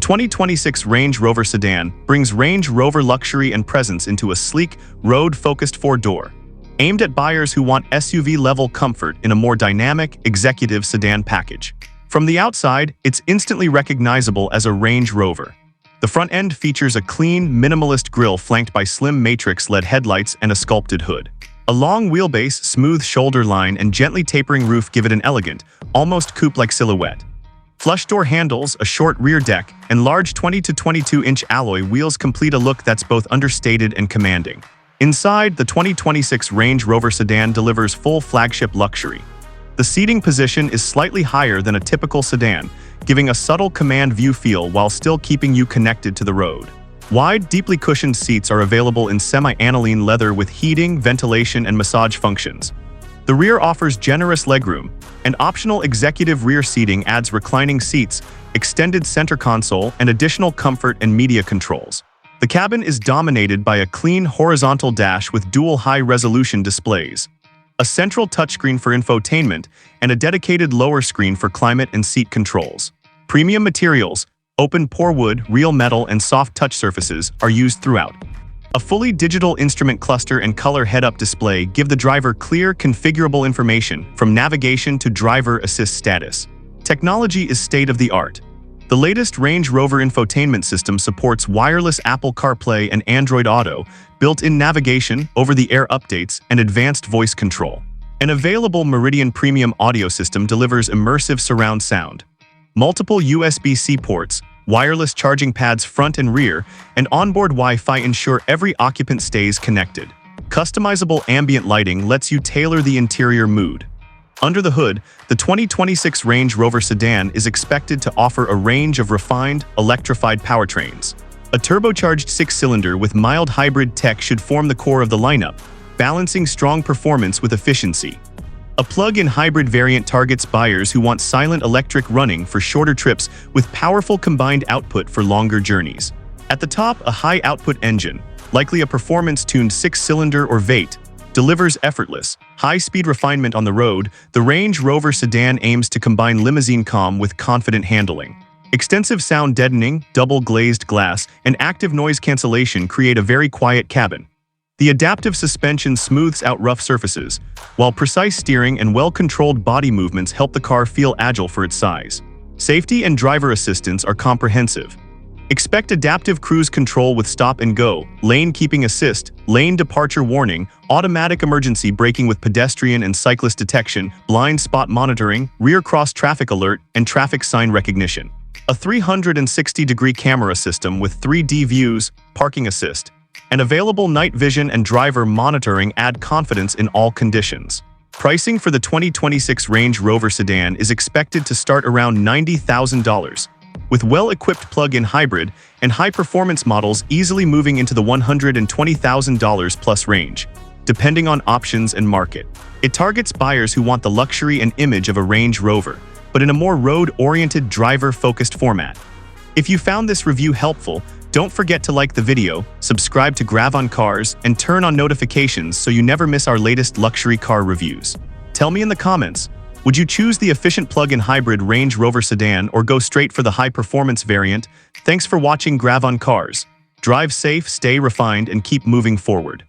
2026 Range Rover Sedan brings Range Rover luxury and presence into a sleek, road-focused four-door, aimed at buyers who want SUV-level comfort in a more dynamic, executive sedan package. From the outside, it's instantly recognizable as a Range Rover. The front end features a clean, minimalist grille flanked by slim matrix-LED headlights and a sculpted hood. A long wheelbase, smooth shoulder line, and gently tapering roof give it an elegant, almost coupe-like silhouette. Flush door handles, a short rear deck, and large 20 to 22-inch alloy wheels complete a look that's both understated and commanding. Inside, the 2026 Range Rover Sedan delivers full flagship luxury. The seating position is slightly higher than a typical sedan, giving a subtle command view feel while still keeping you connected to the road. Wide, deeply cushioned seats are available in semi-aniline leather with heating, ventilation, and massage functions. The rear offers generous legroom, and optional executive rear seating adds reclining seats, extended center console, and additional comfort and media controls. The cabin is dominated by a clean horizontal dash with dual high-resolution displays, a central touchscreen for infotainment, and a dedicated lower screen for climate and seat controls. Premium materials, open-pore wood, real metal, and soft touch surfaces are used throughout. A fully digital instrument cluster and color head-up display give the driver clear, configurable information from navigation to driver assist status. Technology is state-of-the-art. The latest Range Rover infotainment system supports wireless Apple CarPlay and Android Auto, built-in navigation, over-the-air updates, and advanced voice control. An available Meridian Premium audio system delivers immersive surround sound. Multiple USB-C ports, wireless charging pads front and rear, and onboard Wi-Fi ensure every occupant stays connected. Customizable ambient lighting lets you tailor the interior mood. Under the hood, the 2026 Range Rover Sedan is expected to offer a range of refined, electrified powertrains. A turbocharged six-cylinder with mild hybrid tech should form the core of the lineup, balancing strong performance with efficiency. A plug-in hybrid variant targets buyers who want silent electric running for shorter trips with powerful combined output for longer journeys. At the top, a high-output engine, likely a performance-tuned six-cylinder or V8, delivers effortless, high-speed refinement on the road. The Range Rover Sedan aims to combine limousine calm with confident handling. Extensive sound deadening, double-glazed glass, and active noise cancellation create a very quiet cabin. The adaptive suspension smooths out rough surfaces, while precise steering and well-controlled body movements help the car feel agile for its size. Safety and driver assistance are comprehensive. Expect adaptive cruise control with stop and go, lane keeping assist, lane departure warning, automatic emergency braking with pedestrian and cyclist detection, blind spot monitoring, rear cross traffic alert, and traffic sign recognition. A 360-degree camera system with 3D views, parking assist, and available night vision and driver monitoring add confidence in all conditions. Pricing for the 2026 Range Rover Sedan is expected to start around $90,000, with well-equipped plug-in hybrid and high-performance models easily moving into the $120,000 plus range, depending on options and market. It targets buyers who want the luxury and image of a Range Rover, but in a more road-oriented, driver-focused format. If you found this review helpful, don't forget to like the video, subscribe to Grav on Cars, and turn on notifications so you never miss our latest luxury car reviews. Tell me in the comments, would you choose the efficient plug-in hybrid Range Rover Sedan or go straight for the high-performance variant? Thanks for watching Grav on Cars. Drive safe, stay refined, and keep moving forward.